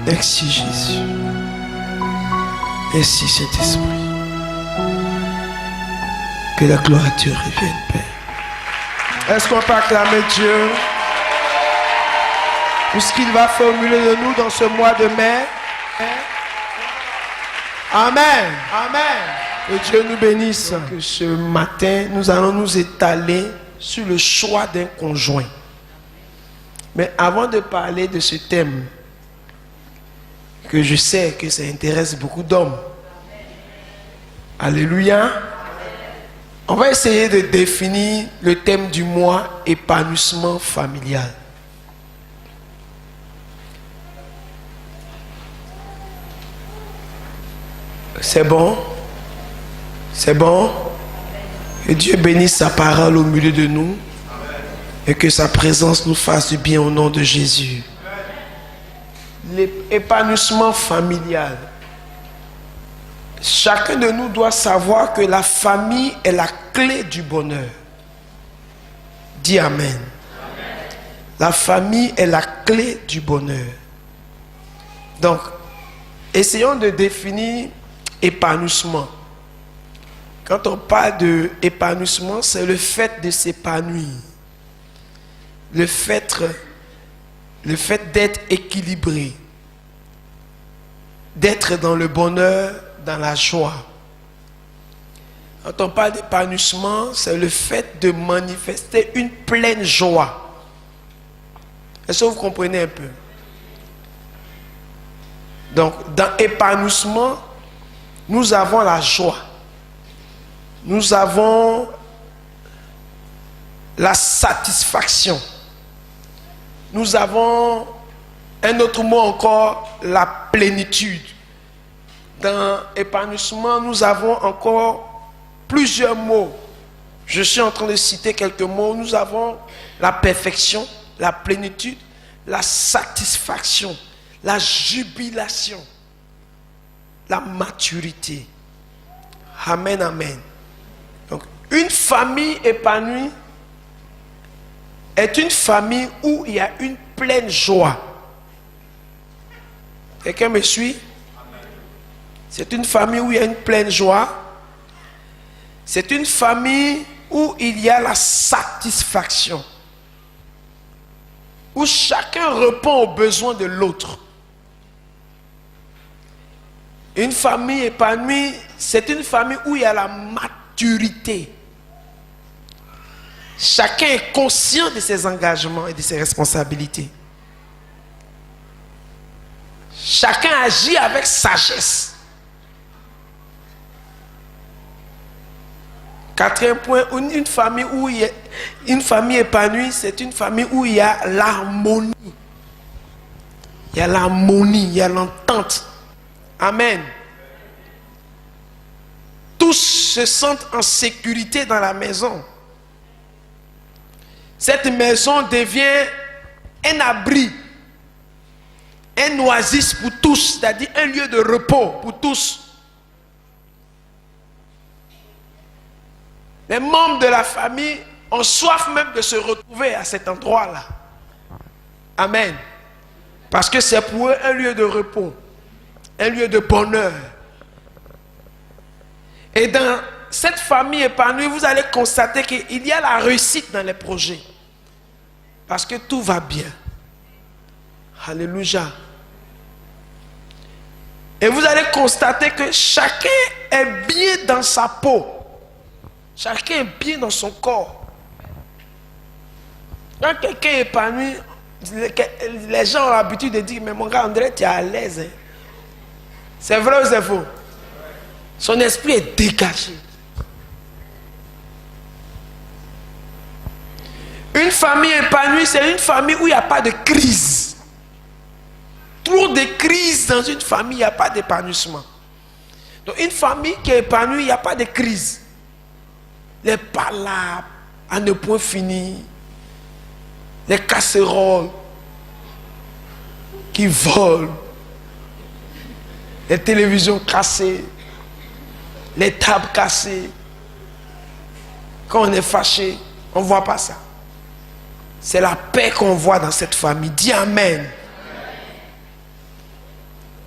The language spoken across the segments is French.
Merci Jésus. Merci Saint-Esprit. Que la gloire à Dieu revienne, Père. Est-ce qu'on peut acclamer Dieu pour ce qu'il va formuler de nous dans ce mois de mai? Amen. Amen. Que Dieu nous bénisse. Que ce matin, nous allons nous étaler sur le choix d'un conjoint. Mais avant de parler de ce thème, que je sais que ça intéresse beaucoup d'hommes. Alléluia. On va essayer de définir le thème du mois, épanouissement familial. C'est bon? C'est bon? Que Dieu bénisse sa parole au milieu de nous et que sa présence nous fasse du bien au nom de Jésus. L'épanouissement familial. Chacun de nous doit savoir que la famille est la clé du bonheur. Dis Amen. Amen. La famille est la clé du bonheur. Donc, essayons de définir épanouissement. Quand on parle de épanouissement, c'est le fait de s'épanouir. Le fait d'être équilibré, d'être dans le bonheur, dans la joie. Quand on parle d'épanouissement, c'est le fait de manifester une pleine joie. Est-ce que vous comprenez un peu? Donc, dans épanouissement, nous avons la joie. Nous avons la satisfaction. Nous avons un autre mot encore, la plénitude. Dans épanouissement, nous avons encore plusieurs mots. Je suis en train de citer quelques mots. Nous avons la perfection, la plénitude, la satisfaction, la jubilation, la maturité. Amen, amen. Donc, une famille épanouie est une famille où il y a une pleine joie. Quelqu'un me suit? C'est une famille où il y a une pleine joie. C'est une famille où il y a la satisfaction. Où chacun répond aux besoins de l'autre. Une famille épanouie, c'est une famille où il y a la maturité. Chacun est conscient de ses engagements et de ses responsabilités. Chacun agit avec sagesse. Quatrième point, une famille où il y a, une famille épanouie, c'est une famille où il y a l'harmonie. Il y a l'harmonie, il y a l'entente. Amen. Tous se sentent en sécurité dans la maison. Cette maison devient un abri, un oasis pour tous, c'est-à-dire un lieu de repos pour tous. Les membres de la famille ont soif même de se retrouver à cet endroit-là. Amen. Parce que c'est pour eux un lieu de repos, un lieu de bonheur. Et dans cette famille épanouie, vous allez constater qu'il y a la réussite dans les projets. Parce que tout va bien. Alléluia. Et vous allez constater que chacun est bien dans sa peau. Chacun est bien dans son corps. Quand quelqu'un est épanoui, les gens ont l'habitude de dire, mais mon gars André, tu es à l'aise. Hein? C'est vrai ou c'est faux? Son esprit est dégagé. Une famille épanouie, c'est une famille où il n'y a pas de crise. Trop de crises dans une famille, il n'y a pas d'épanouissement. Donc une famille qui est épanouie, il n'y a pas de crise. Les palabres à ne point finir, les casseroles qui volent, les télévisions cassées, les tables cassées. Quand on est fâché, on ne voit pas ça. C'est la paix qu'on voit dans cette famille. Dis Amen.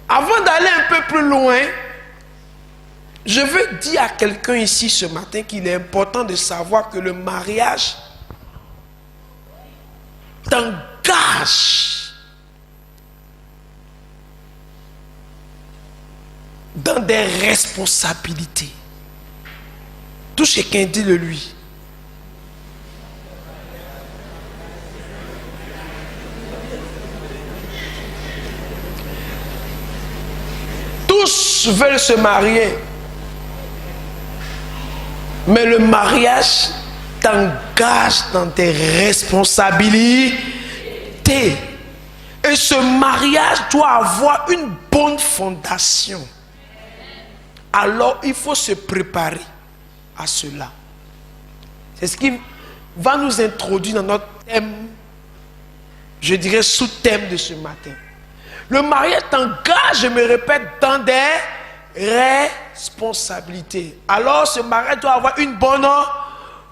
Avant d'aller un peu plus loin, je veux dire à quelqu'un ici ce matin qu'il est important de savoir que le mariage t'engage dans des responsabilités. Tout chacun dit le lui. Tous veulent se marier, mais le mariage t'engage dans tes responsabilités. Et ce mariage doit avoir une bonne fondation. Alors il faut se préparer à cela. C'est ce qui va nous introduire dans notre thème, je dirais sous-thème de ce matin. Le mariage t'engage, je me répète, dans des responsabilités. Alors ce mariage doit avoir une bonne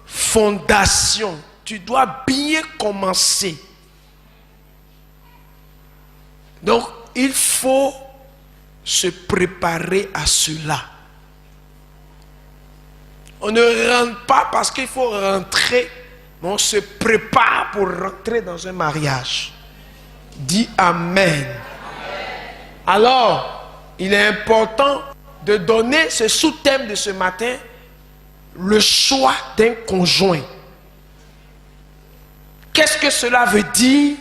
fondation. Tu dois bien commencer. Donc il faut se préparer à cela. On ne rentre pas parce qu'il faut rentrer, mais on se prépare pour rentrer dans un mariage. Dis Amen. Alors, il est important de donner ce sous-thème de ce matin, le choix d'un conjoint. Qu'est-ce que cela veut dire?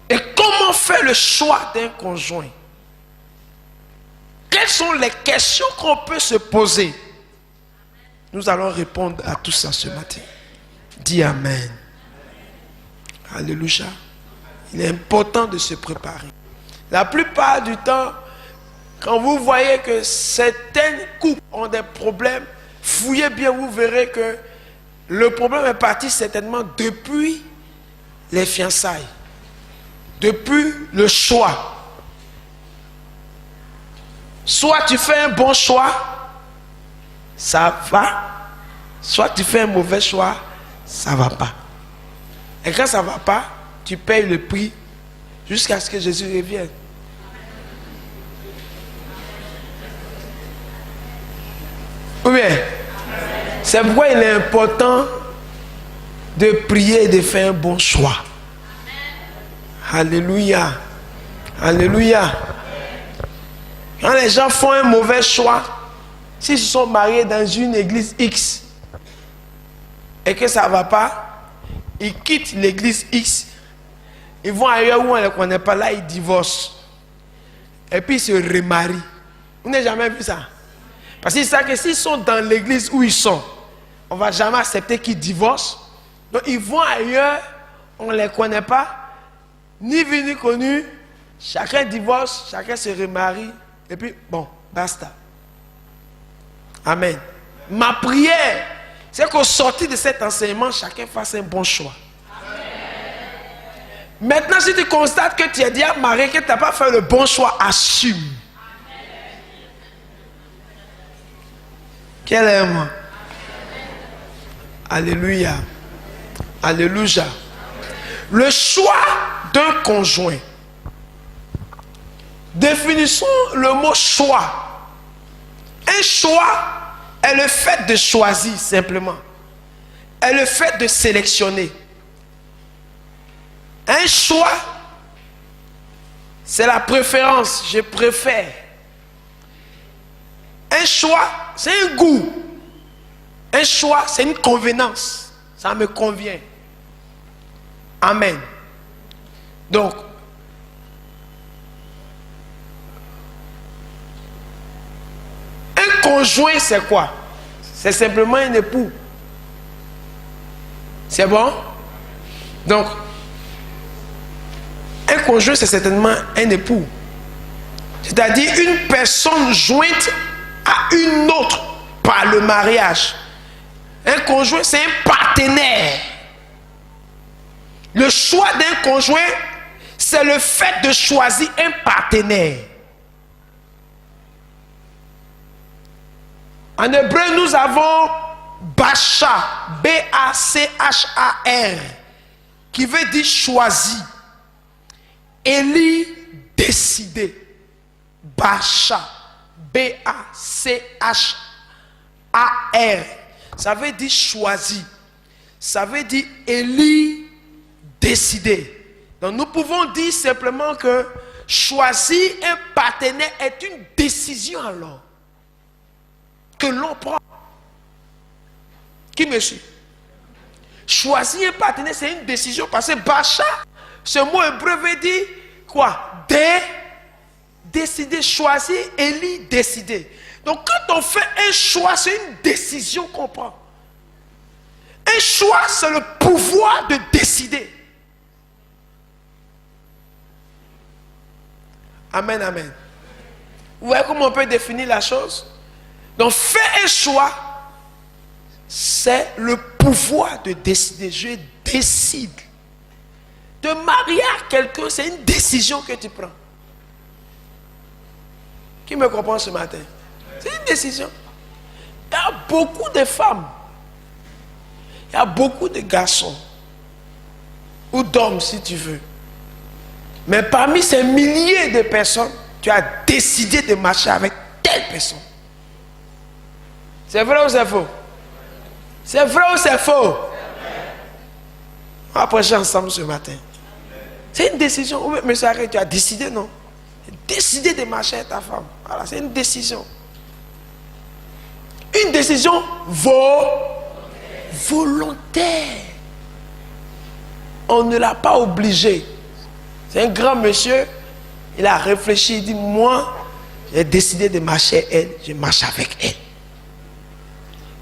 Et comment faire le choix d'un conjoint? Quelles sont les questions qu'on peut se poser? Nous allons répondre à tout ça ce matin. Dis Amen. Alléluia. Il est important de se préparer. La plupart du temps, quand vous voyez que certains couples ont des problèmes, fouillez bien, vous verrez que le problème est parti certainement depuis les fiançailles, depuis le choix. Soit tu fais un bon choix, ça va. Soit tu fais un mauvais choix, ça ne va pas. Et quand ça ne va pas, tu payes le prix jusqu'à ce que Jésus revienne. Ou bien, c'est pourquoi il est important de prier et de faire un bon choix. Alléluia. Alléluia. Quand les gens font un mauvais choix, s'ils se sont mariés dans une église X et que ça ne va pas, ils quittent l'église X, ils vont ailleurs où on ne les connaît pas, là ils divorcent. Et puis ils se remarient. Vous n'avez jamais vu ça? Parce qu'ils savent que s'ils sont dans l'église où ils sont, on ne va jamais accepter qu'ils divorcent. Donc ils vont ailleurs, on ne les connaît pas, ni vu ni connu, chacun divorce, chacun se remarie. Et puis, bon, basta. Amen. Ma prière, c'est qu'au sortir de cet enseignement, chacun fasse un bon choix. Amen. Maintenant, si tu constates que tu es déjà marié, que tu n'as pas fait le bon choix, assume. Amen. Quel est moi? Alléluia. Alléluia. Le choix d'un conjoint. Définissons le mot choix. Un choix est le fait de choisir simplement. Est le fait de sélectionner. Un choix, c'est la préférence. Je préfère. Un choix, c'est un goût. Un choix, c'est une convenance. Ça me convient. Amen. Donc, un conjoint, c'est quoi? C'est simplement un époux. C'est bon? Donc, un conjoint, c'est certainement un époux. C'est-à-dire une personne jointe à une autre par le mariage. Un conjoint, c'est un partenaire. Le choix d'un conjoint, c'est le fait de choisir un partenaire. En hébreu, nous avons Bachar, B-A-C-H-A-R, qui veut dire choisi. Élie décider. Bachar. B-A-C-H-A-R. Ça veut dire choisi. Ça veut dire élire, décider. Donc nous pouvons dire simplement que choisir un partenaire est une décision alors que l'on prend. Qui me suit? Choisir un partenaire, c'est une décision parce que Bacha, ce mot hébreu veut dire quoi? Décider, choisir, élire, décider. Donc quand on fait un choix, c'est une décision qu'on prend. Un choix, c'est le pouvoir de décider. Amen, amen. Vous voyez comment on peut définir la chose? Donc faire un choix, c'est le pouvoir de décider. Je décide. De marier à quelqu'un, c'est une décision que tu prends. Qui me comprend ce matin? C'est une décision. Il y a beaucoup de femmes. Il y a beaucoup de garçons. Ou d'hommes, si tu veux. Mais parmi ces milliers de personnes, tu as décidé de marcher avec telle personne. C'est vrai ou c'est faux? C'est vrai ou c'est faux? On va prêcher ensemble ce matin. C'est une décision. Oui, mais ça tu as décidé, non? Décider de marcher avec ta femme. Voilà, c'est une décision. Une décision volontaire. On ne l'a pas obligé. C'est un grand monsieur. Il a réfléchi. Il dit, moi, j'ai décidé de marcher avec elle. Je marche avec elle.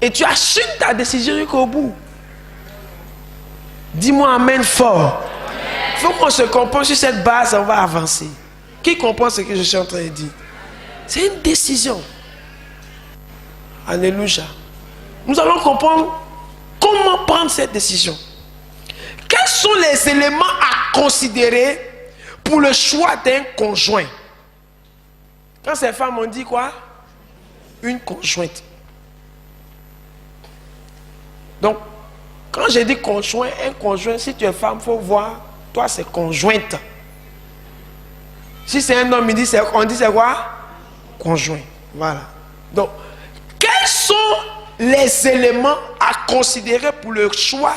Et tu assumes ta décision jusqu'au bout. Dis-moi amen fort. Il faut qu'on se comprenne sur cette base, on va avancer. Qui comprend ce que je suis en train de dire? C'est une décision. Alléluia. Nous allons comprendre comment prendre cette décision. Quels sont les éléments à considérer pour le choix d'un conjoint? Quand ces femmes ont dit quoi? Une conjointe. Donc, quand j'ai dit conjoint, un conjoint, si tu es femme, il faut voir, toi c'est conjointe. Si c'est un homme, on dit c'est quoi? Conjoint. Voilà. Donc, quels sont les éléments à considérer pour le choix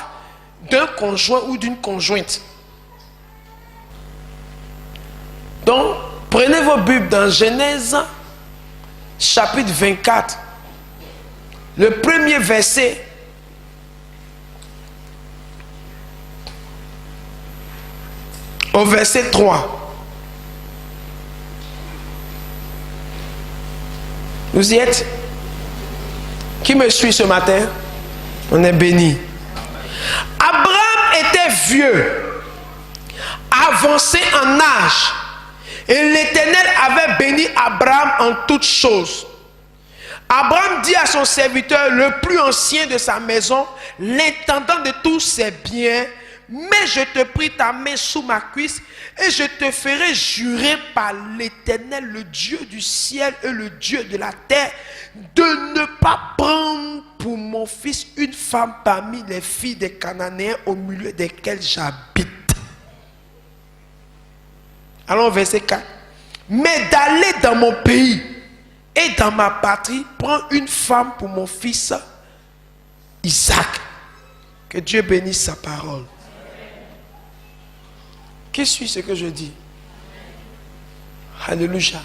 d'un conjoint ou d'une conjointe? Donc, prenez vos Bibles dans Genèse, chapitre 24. Le premier verset. Au verset 3. Vous y êtes? Qui me suit ce matin? On est béni. Abraham était vieux, avancé en âge, et l'Éternel avait béni Abraham en toutes choses. Abraham dit à son serviteur, le plus ancien de sa maison, l'intendant de tous ses biens, mais je te prie ta main sous ma cuisse et je te ferai jurer par l'Éternel, le Dieu du ciel et le Dieu de la terre, de ne pas prendre pour mon fils une femme parmi les filles des Cananéens au milieu desquelles j'habite. Allons au verset 4. Mais d'aller dans mon pays et dans ma patrie, prends une femme pour mon fils Isaac. Que Dieu bénisse sa parole. Qui suit ce que je dis? Alléluia.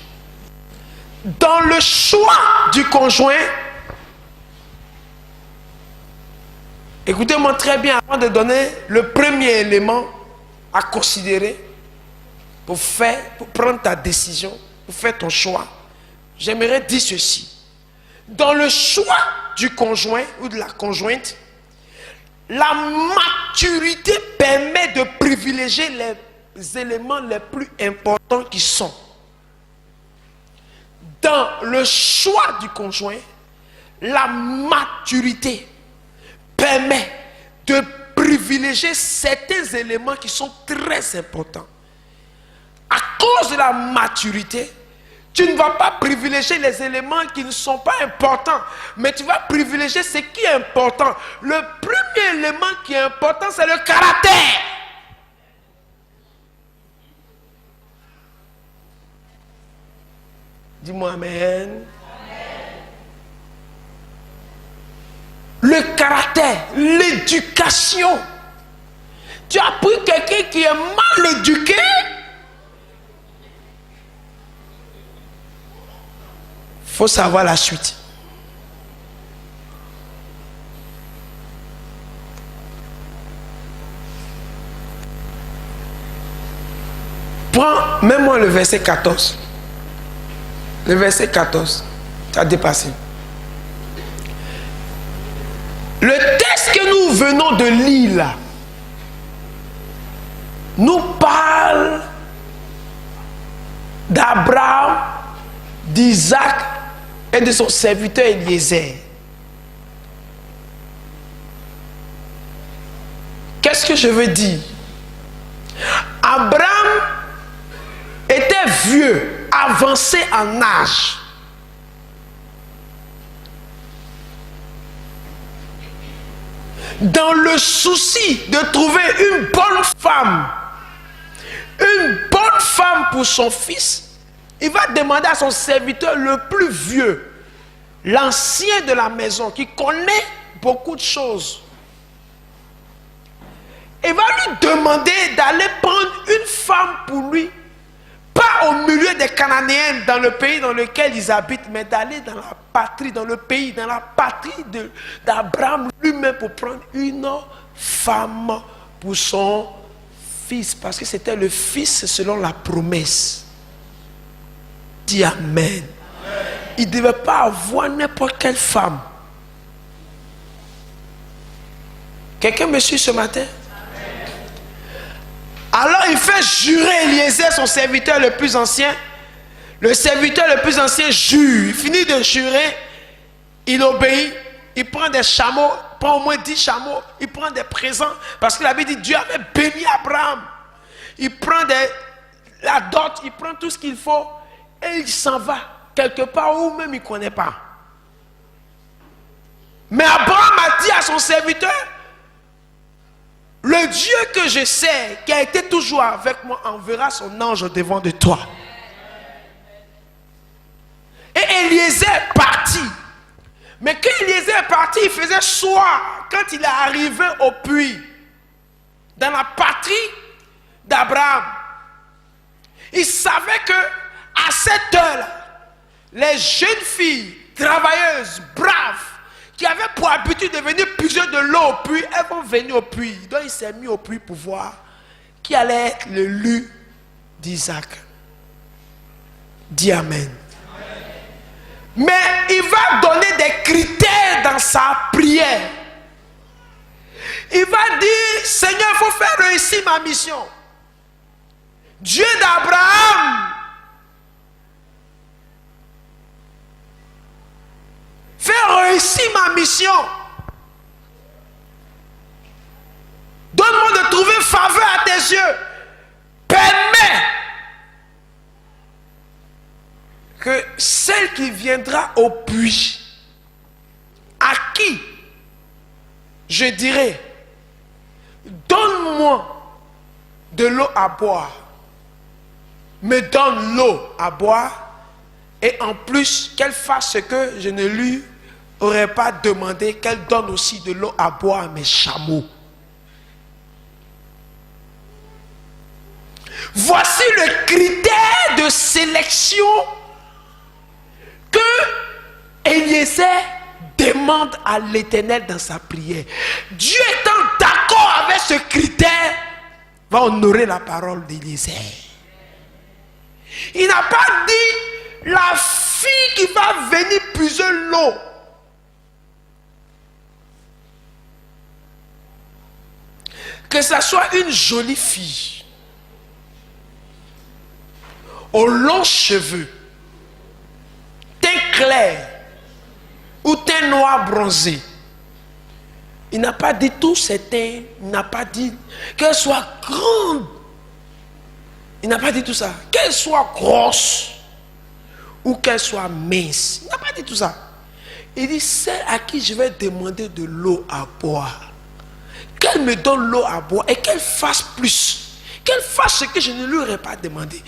Dans le choix du conjoint, écoutez-moi très bien avant de donner le premier élément à considérer pour prendre ta décision, pour faire ton choix. J'aimerais dire ceci. Dans le choix du conjoint ou de la conjointe, la maturité permet de privilégier les éléments les plus importants qui sont. Dans le choix du conjoint, la maturité permet de privilégier certains éléments qui sont très importants. À cause de la maturité, tu ne vas pas privilégier les éléments qui ne sont pas importants, mais tu vas privilégier ce qui est important. Le premier élément qui est important, c'est le caractère. Dis-moi amen. Le caractère, l'éducation. Tu as pris quelqu'un qui est mal éduqué. Il faut savoir la suite. Prends, mets-moi le verset 14. Le verset 14. Tu as dépassé. Le texte que nous venons de lire là nous parle d'Abraham, d'Isaac et de son serviteur Eliezer. Qu'est-ce que je veux dire? Abraham était vieux, avancé en âge. Dans le souci de trouver une bonne femme pour son fils, il va demander à son serviteur le plus vieux, l'ancien de la maison, qui connaît beaucoup de choses. Il va lui demander d'aller prendre une femme pour lui, pas au milieu des Cananéens, dans le pays dans lequel ils habitent, mais d'aller dans la patrie, dans le pays, dans la patrie d'Abraham lui-même, pour prendre une femme pour son fils, parce que c'était le fils selon la promesse. Dis amen. Il ne devait pas avoir n'importe quelle femme. Quelqu'un me suit ce matin? Alors il fait jurer Eliezer, son serviteur le plus ancien. Le serviteur le plus ancien jure. Il finit de jurer. Il obéit. Il prend des chameaux. Il prend au moins 10 chameaux. Il prend des présents. Parce qu'il avait dit Dieu avait béni Abraham. Il prend la dot. Il prend tout ce qu'il faut. Et il s'en va. Quelque part où même il ne connaît pas. Mais Abraham a dit à son serviteur, le Dieu que je sais, qui a été toujours avec moi, enverra son ange devant de toi. Et Eliezer est parti. Mais quand Eliezer est parti, il faisait soir. Quand il est arrivé au puits, dans la patrie d'Abraham, il savait que à cette heure-là, les jeunes filles, travailleuses, braves, qui avaient pour habitude de venir puiser de l'eau au puits, elles vont venir au puits. Donc il s'est mis au puits pour voir qui allait être le lu d'Isaac. Dis amen. Mais il va donner des critères dans sa prière. Il va dire, Seigneur, il faut faire réussir ma mission. Dieu d'Abraham, fais réussir ma mission. Donne-moi de trouver faveur à tes yeux. Permets que celle qui viendra au puits, à qui je dirai, donne-moi de l'eau à boire, me donne l'eau à boire, et en plus qu'elle fasse ce que je ne lui aurais pas demandé, qu'elle donne aussi de l'eau à boire à mes chameaux. Voici le critère de sélection que Eliezer demande à l'Éternel dans sa prière. Dieu étant d'accord avec ce critère, va honorer la parole d'Eliezer. Il n'a pas dit la fille qui va venir puiser l'eau. Que ce soit une jolie fille, aux longs cheveux, teint clair ou teint noir bronzé. Il n'a pas dit tous ces teints, il n'a pas dit qu'elle soit grande. Il n'a pas dit tout ça. Qu'elle soit grosse ou qu'elle soit mince. Il n'a pas dit tout ça. Il dit celle à qui je vais demander de l'eau à boire, qu'elle me donne l'eau à boire et qu'elle fasse plus, qu'elle fasse ce que je ne lui aurais pas demandé.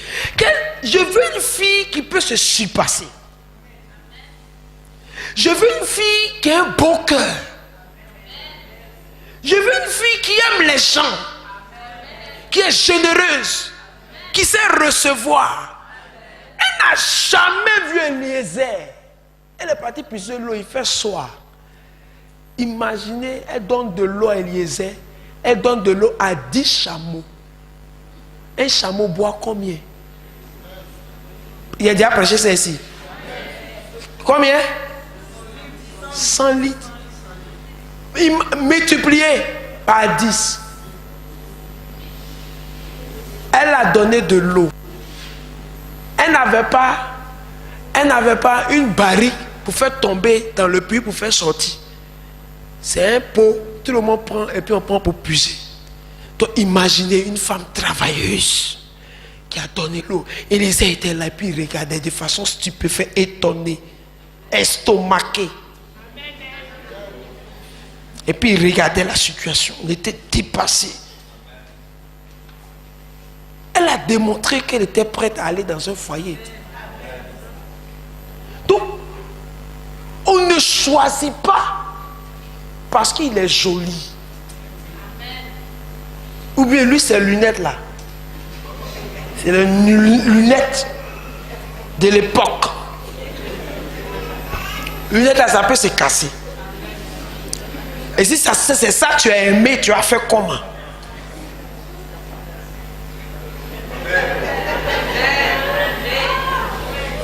Je veux une fille qui peut se surpasser. Je veux une fille qui a un bon cœur. Je veux une fille qui aime les gens, qui est généreuse, qui sait recevoir. Elle n'a jamais vu Eliezer. Elle est partie puiser l'eau, il fait soir. Imaginez, elle donne de l'eau à Eliezer, elle donne de l'eau à 10 chameaux. Un chameau boit combien? Il a déjà prêché ça ici. Combien? 100 litres. Multiplié par 10. Elle a donné de l'eau. Elle n'avait pas une barrique pour faire tomber dans le puits pour faire sortir. C'est un pot, tout le monde prend et puis on prend pour puiser. Donc imaginez une femme travailleuse qui a donné l'eau. Élisée était là et puis il regardait de façon stupéfaite, étonné, estomaqué. Et puis il regardait la situation, il était dépassé. Elle a démontré qu'elle était prête à aller dans un foyer. Donc, on ne choisit pas parce qu'il est joli. Ou bien lui, ces lunettes là. C'est les lunettes de l'époque. Lunettes là, ça peut se casser. Et si c'est ça que tu as aimé, tu as fait comment?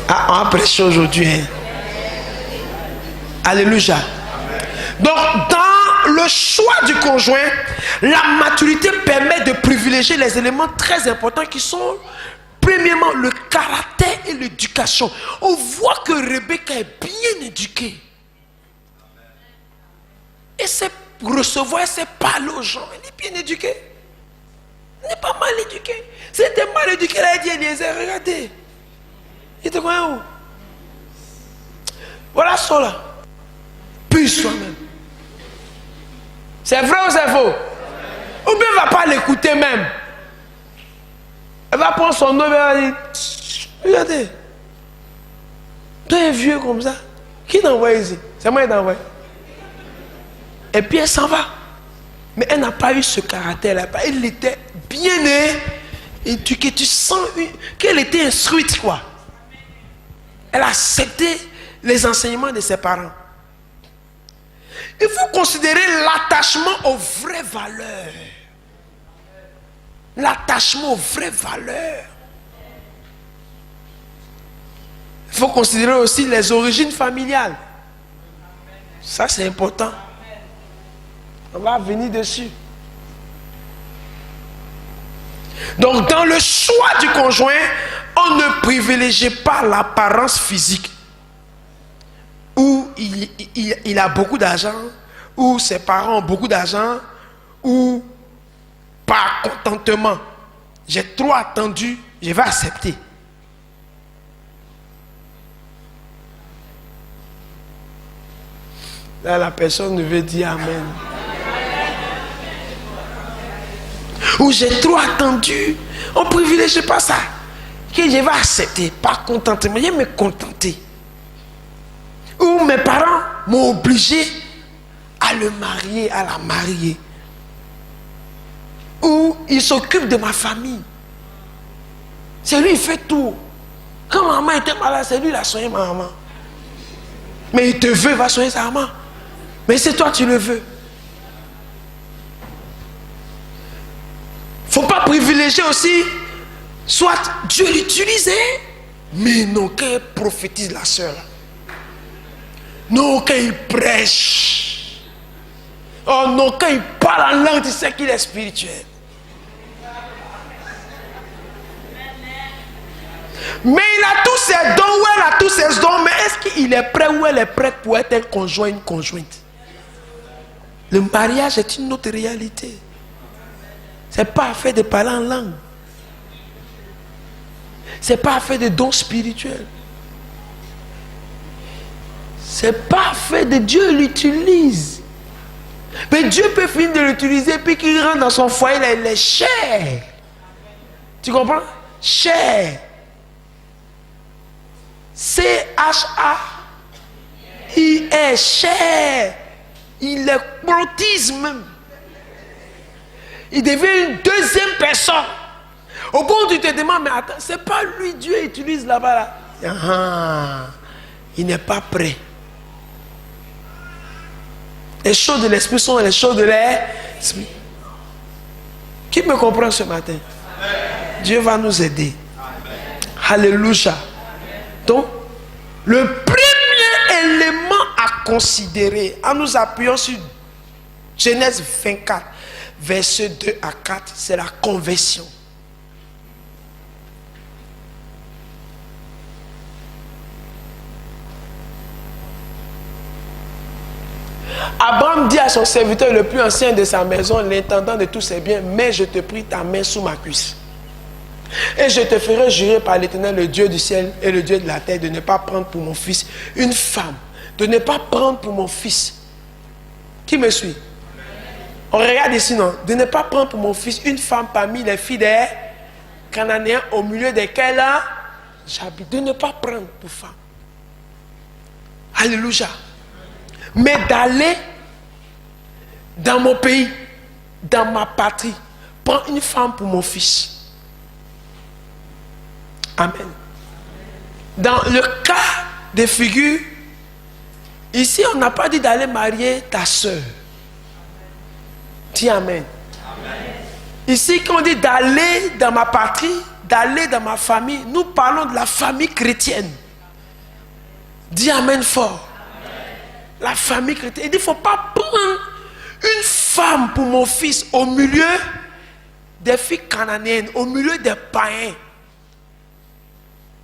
Ah, on a prêché aujourd'hui. Hein? Alléluia. Donc, dans le choix du conjoint, la maturité permet de privilégier les éléments très importants qui sont, premièrement, le caractère et l'éducation. On voit que Rebecca est bien éduquée. Et c'est recevoir, elle sait parler aux gens. Elle est bien éduquée. Elle n'est pas mal éduquée. Si elle était mal éduquée, elle a dit Eliezer, regardez. Il te connaît où? Voilà cela. Puis soi-même. C'est vrai ou c'est faux? Ou bien elle ne va pas l'écouter même. Elle va prendre son nom et elle va dire regardez. Toi un vieux comme ça. Qui t'envoie ici? C'est moi qui t'envoie. Et puis elle s'en va. Mais elle n'a pas eu ce caractère-là. Elle était bien éduquée. Tu sens qu'elle était instruite, quoi. Elle a accepté les enseignements de ses parents. Il faut considérer l'attachement aux vraies valeurs. L'attachement aux vraies valeurs. Il faut considérer aussi les origines familiales. Ça, c'est important. On va venir dessus. Donc, dans le choix du conjoint, on ne privilégie pas l'apparence physique. Ou il a beaucoup d'argent, ou ses parents ont beaucoup d'argent, ou par contentement. J'ai trop attendu, je vais accepter. Là, la personne ne veut dire Amen. Ou j'ai trop attendu. On ne privilégie pas ça. Que je vais accepter par contentement. Je vais me contenter. Ou mes parents m'ont obligé à le marier, à la marier. Ou il s'occupe de ma famille. C'est lui qui fait tout. Quand maman était malade, c'est lui qui a soigné ma maman. Mais il te veut, il va soigner sa maman. Mais c'est toi tu le veux. Il ne faut pas privilégier aussi, soit Dieu l'utilise, mais non, quand il prophétise la soeur. Non, quand il prêche. Oh non, quand il parle en langue, tu sais qu'il est spirituel. Mais il a tous ses dons, ou elle a tous ses dons, mais est-ce qu'il est prêt ou elle est prête pour être un conjoint, une conjointe? Le mariage est une autre réalité. Ce n'est pas affaire de parler en langue. Ce n'est pas affaire de dons spirituels. Ce n'est pas affaire de Dieu l'utilise. Mais Dieu peut finir de l'utiliser puis qu'il rentre dans son foyer, il est cher. Tu comprends? Cher. C-H-A-I-R. Cher. Il explotise même. Il devient une deuxième personne. Au point où tu te demandes, mais attends, c'est pas lui Dieu utilise là-bas là. Ah, il n'est pas prêt. Les choses de l'esprit sont les choses de l'esprit. Qui me comprend ce matin? Amen. Dieu va nous aider. Amen. Alléluia. Amen. Donc, le premier élément à considérer en nous appuyant sur Genèse 24, versets 2 à 4, c'est la conversion. Abraham dit à son serviteur le plus ancien de sa maison, l'intendant de tous ses biens, mais je te prie ta main sous ma cuisse. Et je te ferai jurer par l'Éternel, le Dieu du ciel et le Dieu de la terre, de ne pas prendre pour mon fils une femme. De ne pas prendre pour mon fils. Qui me suit? On regarde ici, non? De ne pas prendre pour mon fils une femme parmi les filles des Cananéens au milieu desquelles j'habite. De ne pas prendre pour femme. Alléluia. Mais d'aller dans mon pays, dans ma patrie, prendre une femme pour mon fils. Amen. Dans le cas de figure, ici on n'a pas dit d'aller marier ta soeur. Dis amen. Amen. Ici quand on dit d'aller dans ma patrie, d'aller dans ma famille, nous parlons de la famille chrétienne. Dis amen fort. La famille chrétienne. Il dit, il ne faut pas prendre une femme pour mon fils au milieu des filles cananéennes, au milieu des païens.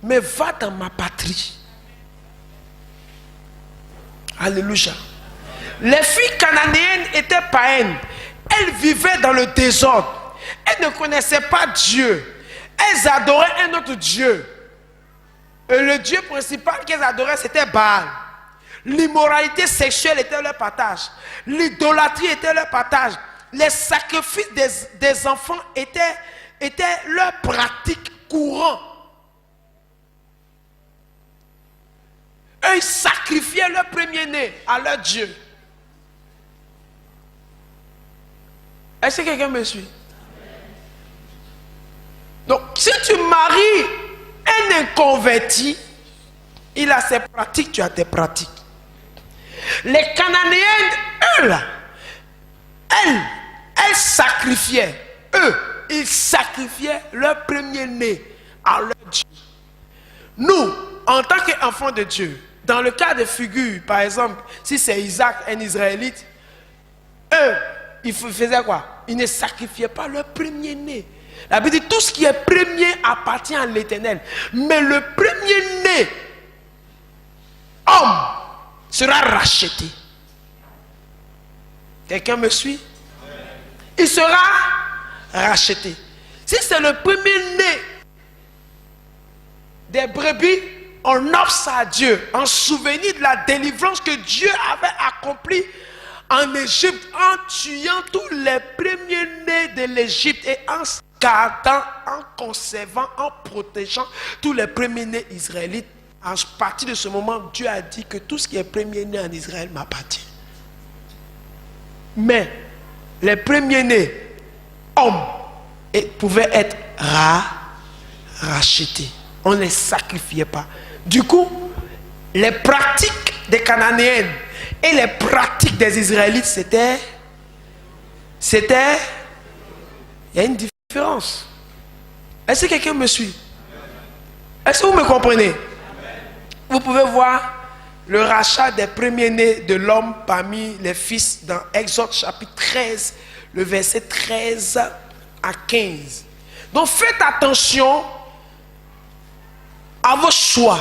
Mais va dans ma patrie. Alléluia. Les filles cananéennes étaient païennes. Elles vivaient dans le désordre. Elles ne connaissaient pas Dieu. Elles adoraient un autre Dieu. Et le Dieu principal qu'elles adoraient, c'était Baal. L'immoralité sexuelle était leur partage. L'idolâtrie était leur partage. Les sacrifices des enfants étaient leur pratique courante. Eux, ils sacrifiaient leur premier-né à leur Dieu. Est-ce que quelqu'un me suit? Donc, si tu maries un inconverti, il a ses pratiques, tu as tes pratiques. Les Cananéennes, eux là, elles sacrifiaient, ils sacrifiaient leur premier-né à leur Dieu. Nous, en tant qu'enfants de Dieu, dans le cas de figure, par exemple, si c'est Isaac, un Israélite, eux, ils faisaient quoi? Ils ne sacrifiaient pas leur premier-né. La Bible dit, tout ce qui est premier appartient à l'Éternel. Mais le premier-né, homme, sera racheté. Quelqu'un me suit? Il sera racheté. Si c'est le premier-né des brebis, on offre ça à Dieu en souvenir de la délivrance que Dieu avait accomplie en Égypte en tuant tous les premiers-nés de l'Égypte et en gardant, en conservant, en protégeant tous les premiers-nés israélites. À partir de ce moment, Dieu a dit que tout ce qui est premier-né en Israël m'appartient. Mais les premiers-nés, hommes, pouvaient être rachetés. On ne les sacrifiait pas. Du coup, les pratiques des Cananéennes et les pratiques des Israélites, c'était... Il y a une différence. Est-ce que quelqu'un me suit? Est-ce que vous me comprenez? Vous pouvez voir le rachat des premiers-nés de l'homme parmi les fils dans Exode chapitre 13, le verset 13 à 15. Donc faites attention à vos choix.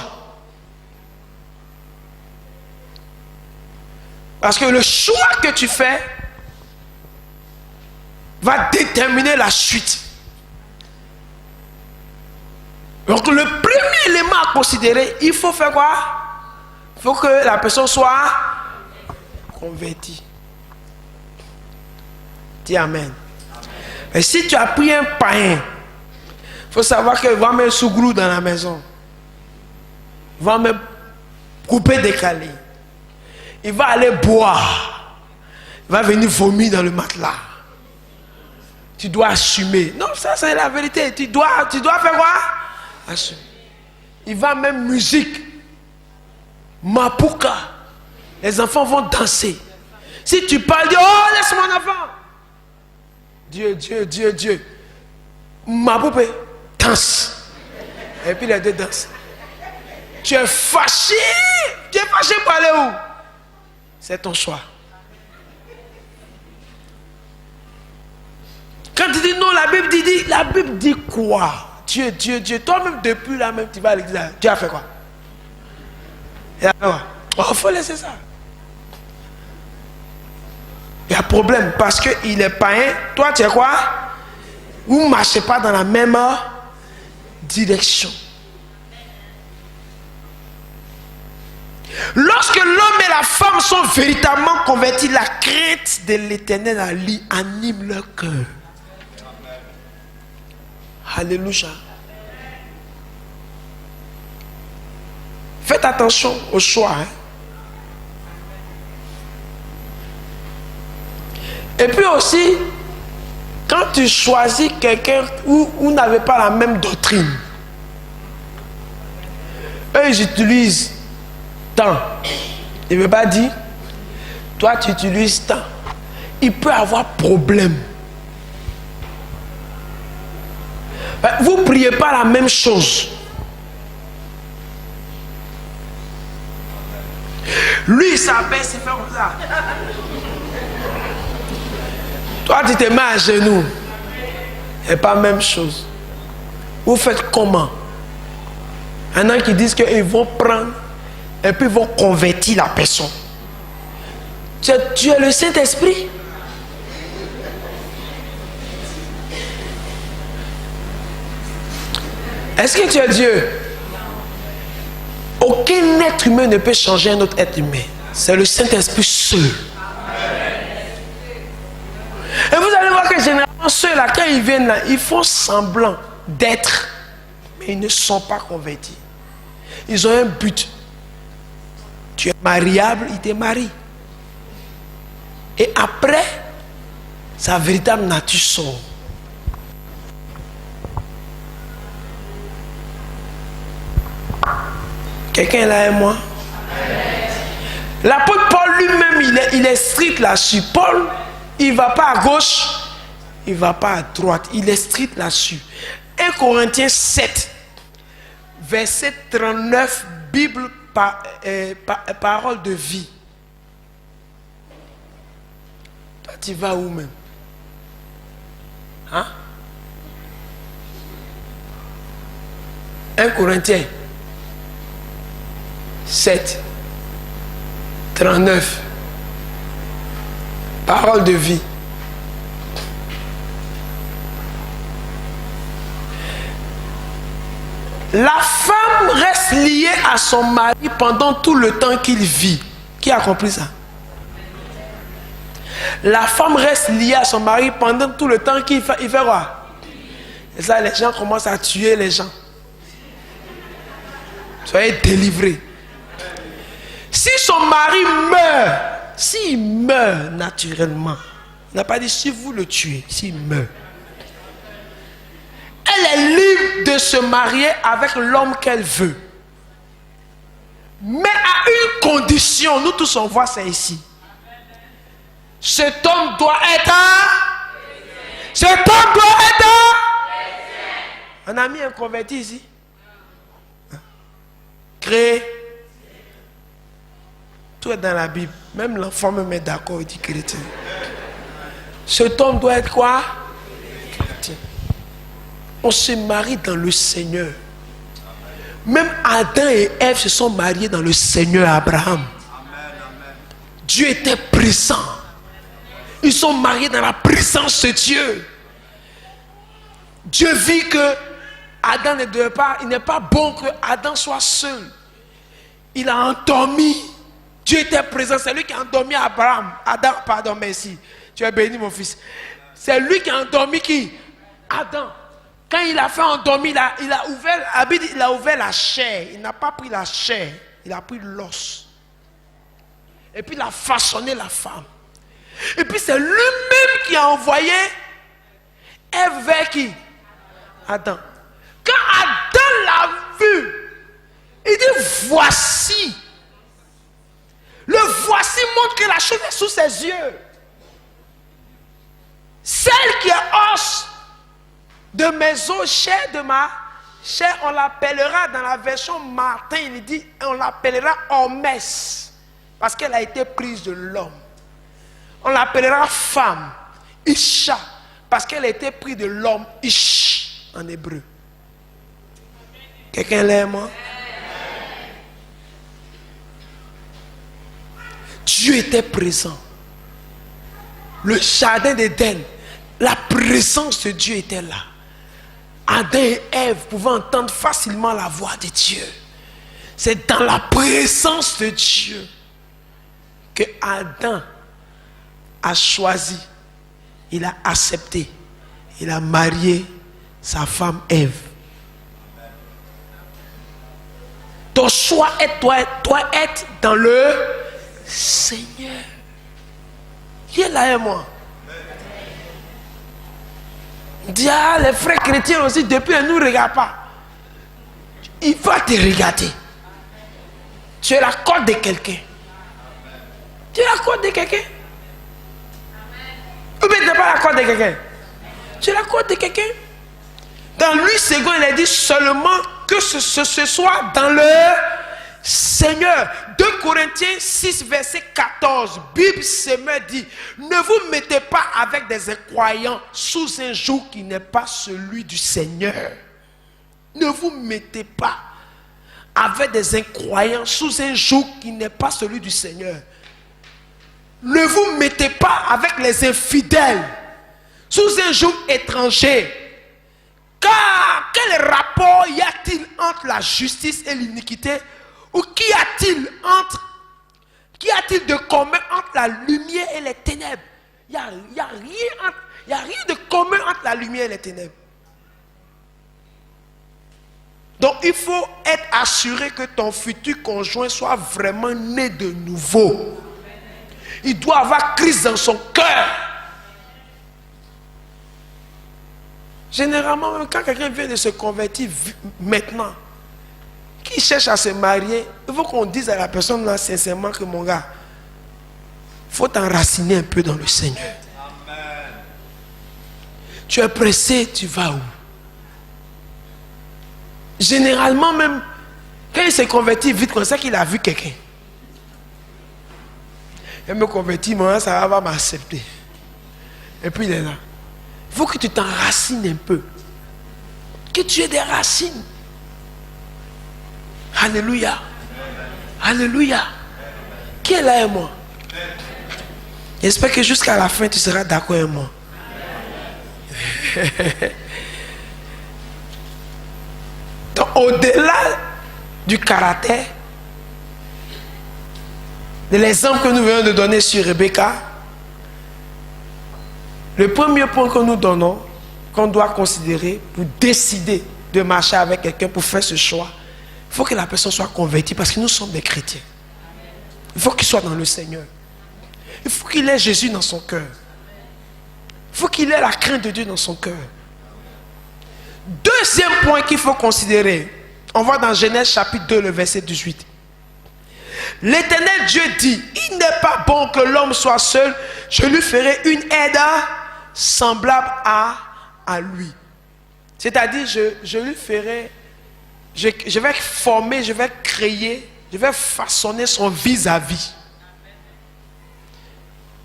Parce que le choix que tu fais va déterminer la suite. Donc le premier élément à considérer, il faut faire quoi? Il faut que la personne soit convertie. Dis amen. Et si tu as pris un païen Il faut savoir qu'il va mettre sougrou dans la maison. Il va me couper décalé. Il va aller boire. Il va venir vomir dans le matelas. Tu dois assumer. Non, ça c'est la vérité. Tu dois faire quoi? Assumer. Il va même musique. Mapuka. Les enfants vont danser. Si tu parles, dis, oh laisse mon enfant. Dieu. Mapoupé, danse. Et puis les deux dansent. Tu es fâché. Tu es fâché pour aller où? C'est ton choix. Quand tu dis non, la Bible dit quoi? Dieu. Toi-même, depuis là même, tu vas à l'église. Dieu a fait quoi? Il a fait quoi? Oh, il faut laisser ça. Il y a problème parce qu'il est païen. Toi, tu es quoi? Vous ne marchez pas dans la même direction. Lorsque l'homme et la femme sont véritablement convertis, la crainte de l'Éternel anime leur cœur. Alléluia. Faites attention au choix. Et puis aussi, quand tu choisis quelqu'un où vous n'avez pas la même doctrine, eux ils utilisent temps. Il ne veut pas dire, toi tu utilises temps. Il peut avoir problème. Vous ne priez pas la même chose. Lui il s'abaisse, il fait comme ça. Toi tu te mets à genoux. Ce n'est pas la même chose. Vous faites comment? Il y en a qui disent qu'ils vont prendre et puis ils vont convertir la personne. Tu es le Saint-Esprit. Est-ce que tu es Dieu? Aucun être humain ne peut changer un autre être humain. C'est le Saint-Esprit seul. Et vous allez voir que généralement ceux-là, quand ils viennent là, ils font semblant d'être, mais ils ne sont pas convertis. Ils ont un but. Tu es mariable, il te marie. Et après, sa véritable nature sort. Quelqu'un est là et moi? L'apôtre Paul lui-même, il est strict là-dessus. Paul, il ne va pas à gauche, il ne va pas à droite. Il est strict là-dessus. 1 Corinthiens 7, verset 39, Bible, parole de vie. Toi, tu vas où même? Hein? 1 Corinthiens 7, 39, parole de vie. La femme reste liée à son mari pendant tout le temps qu'il vit. Qui a compris ça? La femme reste liée à son mari pendant tout le temps qu'il fait, il fait quoi? Et ça, les gens commencent à tuer les gens. Soyez délivrés. Si son mari meurt, s'il meurt naturellement, il n'a pas dit si vous le tuez, s'il meurt, elle est libre de se marier avec l'homme qu'elle veut. Mais à une condition, nous tous on voit ça ici. Cet homme doit être Cet homme doit être On a mis un converti ici. Créé. Tout est dans la Bible. Même l'enfant me met d'accord, il dit chrétien. Cet homme doit être quoi? Chrétien. On se marie dans le Seigneur. Même Adam et Ève se sont mariés dans le Seigneur Abraham. Dieu était présent. Ils sont mariés dans la présence de Dieu. Dieu vit que Adam ne devait pas, il n'est pas bon que Adam soit seul. Il a endormi. Dieu était présent. C'est lui qui a endormi Abraham. Adam, pardon, merci. Tu es béni mon fils. C'est lui qui a endormi qui? Adam. Quand il a fait endormir, il a ouvert la chair. Il n'a pas pris la chair, il a pris l'os. Et puis il a façonné la femme. Et puis c'est lui-même qui a envoyé Ève vers qui? Adam. Quand Adam l'a vu, il dit voici. Le voici montre que la chose est sous ses yeux. Celle qui est os de mes os, chair de ma chair, on l'appellera dans la version Martin, il dit, on l'appellera Homès, parce qu'elle a été prise de l'homme. On l'appellera femme, Isha, parce qu'elle a été prise de l'homme, Ish, en hébreu. Quelqu'un l'aime, hein? Dieu était présent. Le jardin d'Éden, la présence de Dieu était là. Adam et Ève pouvaient entendre facilement la voix de Dieu. C'est dans la présence de Dieu que Adam a choisi, il a accepté, il a marié sa femme Ève. Ton choix doit être dans le Seigneur. Qui est là et moi? Dis, les frères chrétiens aussi, depuis, ils ne nous regardent pas. Il va te regarder. Tu es la corde de quelqu'un. Tu es la corde de quelqu'un. Ou bien tu n'es pas la corde de quelqu'un. Tu es la corde de quelqu'un. Dans Louis II, il a dit seulement que ce soit dans le Seigneur. 2 Corinthiens 6, verset 14. Bible Semeur dit, ne vous mettez pas avec des incroyants sous un joug qui n'est pas celui du Seigneur. Ne vous mettez pas avec des incroyants sous un joug qui n'est pas celui du Seigneur. Ne vous mettez pas avec les infidèles sous un joug étranger. Car quel rapport y a-t-il entre la justice et l'iniquité? Ou qu'y a-t-il de commun entre la lumière et les ténèbres? Il n'y a rien de commun entre la lumière et les ténèbres. Donc il faut être assuré que ton futur conjoint soit vraiment né de nouveau. Il doit avoir Christ dans son cœur. Généralement, même quand quelqu'un vient de se convertir maintenant, qui cherche à se marier, il faut qu'on dise à la personne là sincèrement que mon gars, il faut t'enraciner un peu dans le Seigneur. Amen. Tu es pressé, tu vas où? Généralement même, quand il s'est converti vite, comme ça qu'il a vu quelqu'un. Il me convertit, moi ça va m'accepter. Et puis il est là. Il faut que tu t'enracines un peu. Que tu aies des racines. Alléluia. Alléluia. Qui est là et moi? J'espère que jusqu'à la fin tu seras d'accord avec moi. Donc au-delà du caractère, de l'exemple que nous venons de donner sur Rebecca, le premier point que nous donnons, qu'on doit considérer pour décider de marcher avec quelqu'un, pour faire ce choix, il faut que la personne soit convertie parce que nous sommes des chrétiens. Il faut qu'il soit dans le Seigneur. Il faut qu'il ait Jésus dans son cœur. Il faut qu'il ait la crainte de Dieu dans son cœur. Deuxième point qu'il faut considérer, on voit dans Genèse chapitre 2, le verset 18. L'Éternel Dieu dit, il n'est pas bon que l'homme soit seul, je lui ferai une aide semblable à lui. C'est-à-dire, je lui ferai, je vais former, je vais créer, je vais façonner son vis-à-vis.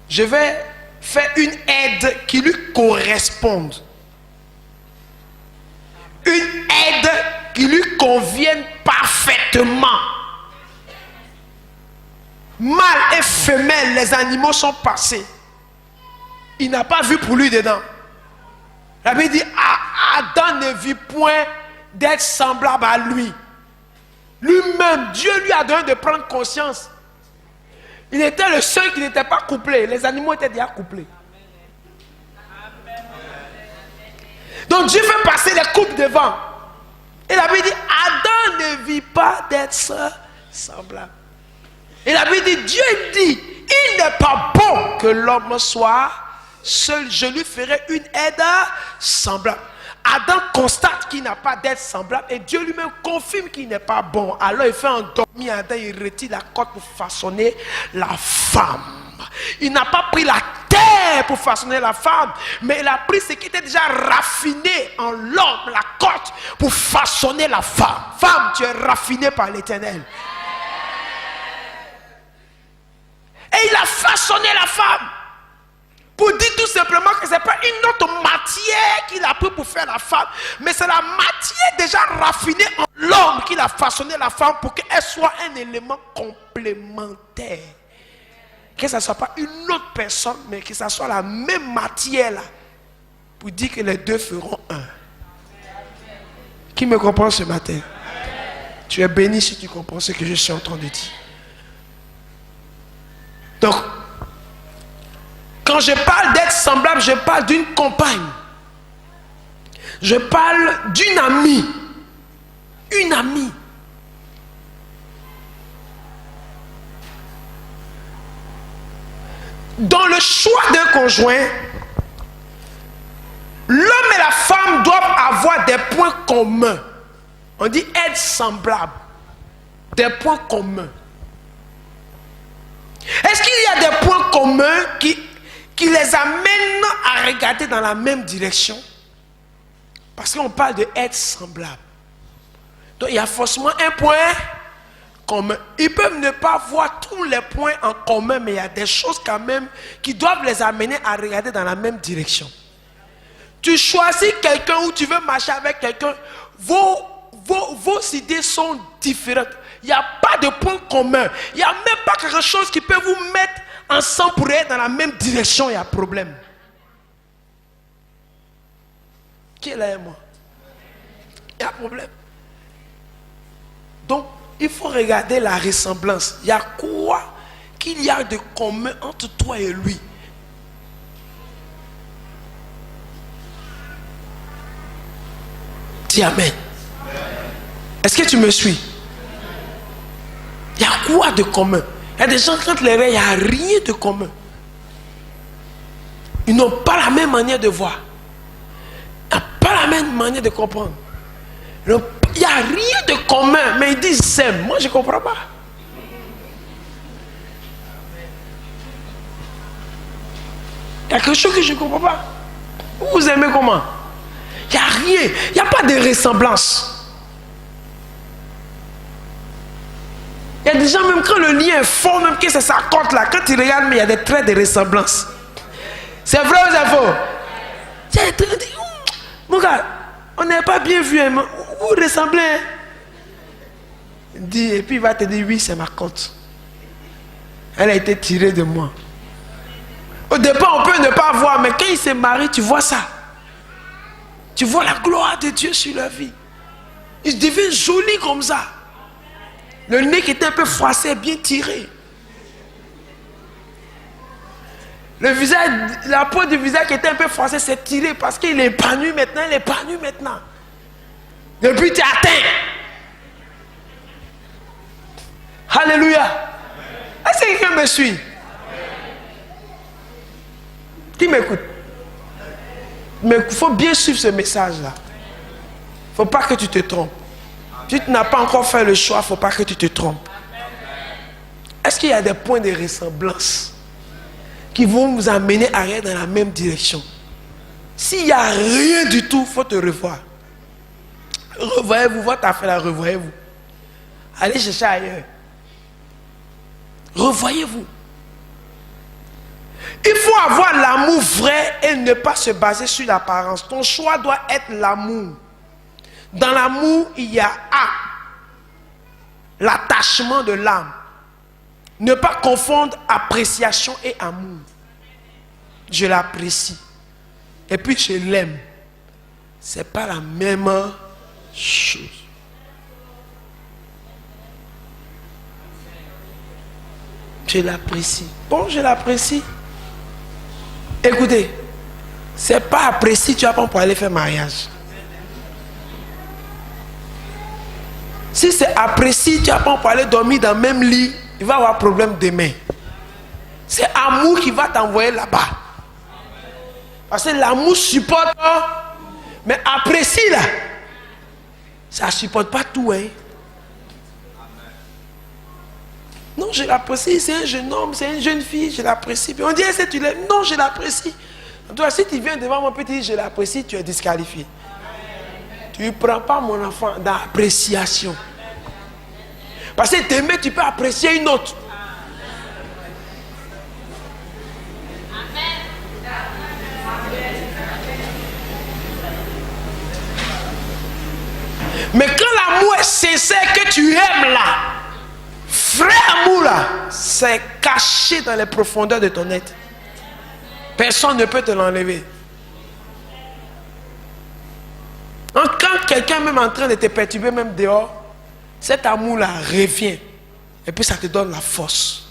Je vais faire une aide qui lui corresponde. Une aide qui lui convienne parfaitement. Mâle et femelle, les animaux sont passés. Il n'a pas vu pour lui dedans. La Bible dit, Adam ne vit point d'être semblable à lui. Lui-même, Dieu lui a donné de prendre conscience. Il était le seul qui n'était pas couplé. Les animaux étaient déjà couplés. Donc Dieu fait passer les coupes devant. Et la Bible dit, Adam ne vit pas d'être semblable. Et la Bible dit, Dieu dit, il n'est pas bon que l'homme soit seul, je lui ferai une aide semblable. Adam constate qu'il n'a pas d'aide semblable et Dieu lui-même confirme qu'il n'est pas bon. Alors il fait endormir Adam, il retire la corde pour façonner la femme. Il n'a pas pris la terre pour façonner la femme, mais il a pris ce qui était déjà raffiné en l'homme, la corde, pour façonner la femme. Femme, tu es raffinée par l'Éternel. Et il a façonné la femme. Pour dire tout simplement que ce n'est pas une autre matière qu'il a pris pour faire la femme, mais c'est la matière déjà raffinée en l'homme qu'il a façonné la femme pour qu'elle soit un élément complémentaire. Que ce ne soit pas une autre personne, mais que ce soit la même matière là, pour dire que les deux feront un. Qui me comprend ce matin? Tu es béni si tu comprends ce que je suis en train de dire. Donc, quand je parle d'être semblable, je parle d'une compagne. Je parle d'une amie. Une amie. Dans le choix d'un conjoint, l'homme et la femme doivent avoir des points communs. On dit être semblable. Des points communs. Est-ce qu'il y a des points communs qui les amènent à regarder dans la même direction? Parce qu'on parle de être semblable. Donc il y a forcément un point commun. Ils peuvent ne pas voir tous les points en commun, mais il y a des choses quand même qui doivent les amener à regarder dans la même direction. Tu choisis quelqu'un ou tu veux marcher avec quelqu'un, vos idées sont différentes. Il n'y a pas de point commun. Il n'y a même pas quelque chose qui peut vous mettre ensemble pour aller dans la même direction. Il y a problème. Qui est là et moi? Il y a problème. Donc, il faut regarder la ressemblance. Il y a quoi qu'il y a de commun entre toi et lui? Dis Amen. Est-ce que tu me suis? Il y a quoi de commun? Il y a des gens, quand les réveillent, il n'y a rien de commun. Ils n'ont pas la même manière de voir. Ils n'ont pas la même manière de comprendre. Il n'y a rien de commun, mais ils disent c'est. Moi, je ne comprends pas. Il y a quelque chose que je ne comprends pas. Vous aimez comment? Il n'y a rien. Il n'y a pas de ressemblance. Il y a des gens, même quand le lien est fort, même que ça s'accorde là, quand ils regardent, mais il y a des traits de ressemblance. C'est vrai ou c'est faux? Il y a des traits de... Mon gars, on n'est pas bien vu, hein, vous ressemblez. Hein? Dis, et puis il va te dire, oui, c'est ma côte. Elle a été tirée de moi. Au départ, on peut ne pas voir, mais quand ils se marient, tu vois ça. Tu vois la gloire de Dieu sur leur vie. Ils deviennent jolis comme ça. Le nez qui était un peu froissé, bien tiré. Le visage, la peau du visage qui était un peu froissée, s'est tirée parce qu'il est épanoui maintenant, il est épanoui maintenant. Le but est atteint. Alléluia. Est-ce que quelqu'un me suit? Qui m'écoute? Mais il faut bien suivre ce message-là. Il ne faut pas que tu te trompes. Si tu n'as pas encore fait le choix, il ne faut pas que tu te trompes. Est-ce qu'il y a des points de ressemblance qui vont vous amener à aller dans la même direction? S'il n'y a rien du tout, il faut te revoir. Revoyez-vous, votre affaire là, revoyez-vous. Allez chercher ailleurs. Revoyez-vous. Il faut avoir l'amour vrai et ne pas se baser sur l'apparence. Ton choix doit être l'amour. Dans l'amour, il y a l'attachement de l'âme. Ne pas confondre appréciation et amour. Je l'apprécie. Et puis je l'aime. Ce n'est pas la même chose. Je l'apprécie. Bon, je l'apprécie. Écoutez, C'est pas après si tu vas prendre pour aller faire mariage. Si c'est après si tu vas prendre pour aller dormir dans le même lit, il va avoir problème demain. C'est amour qui va t'envoyer là-bas. Parce que l'amour supporte, mais apprécie là. Ça ne supporte pas tout, hein. Non, je l'apprécie, c'est un jeune homme, c'est une jeune fille, je l'apprécie. Puis on dit, est-ce que tu l'aimes? Non, je l'apprécie. Toi, si tu viens devant mon petit, je l'apprécie, tu es disqualifié. Tu ne prends pas mon enfant dans l'appréciation. Parce que t'aimer, tu peux apprécier une autre. Mais quand l'amour est sincère que tu aimes là, vrai amour là, c'est caché dans les profondeurs de ton être. Personne ne peut te l'enlever. Donc, quand quelqu'un même en train de te perturber, même dehors, cet amour là revient. Et puis ça te donne la force.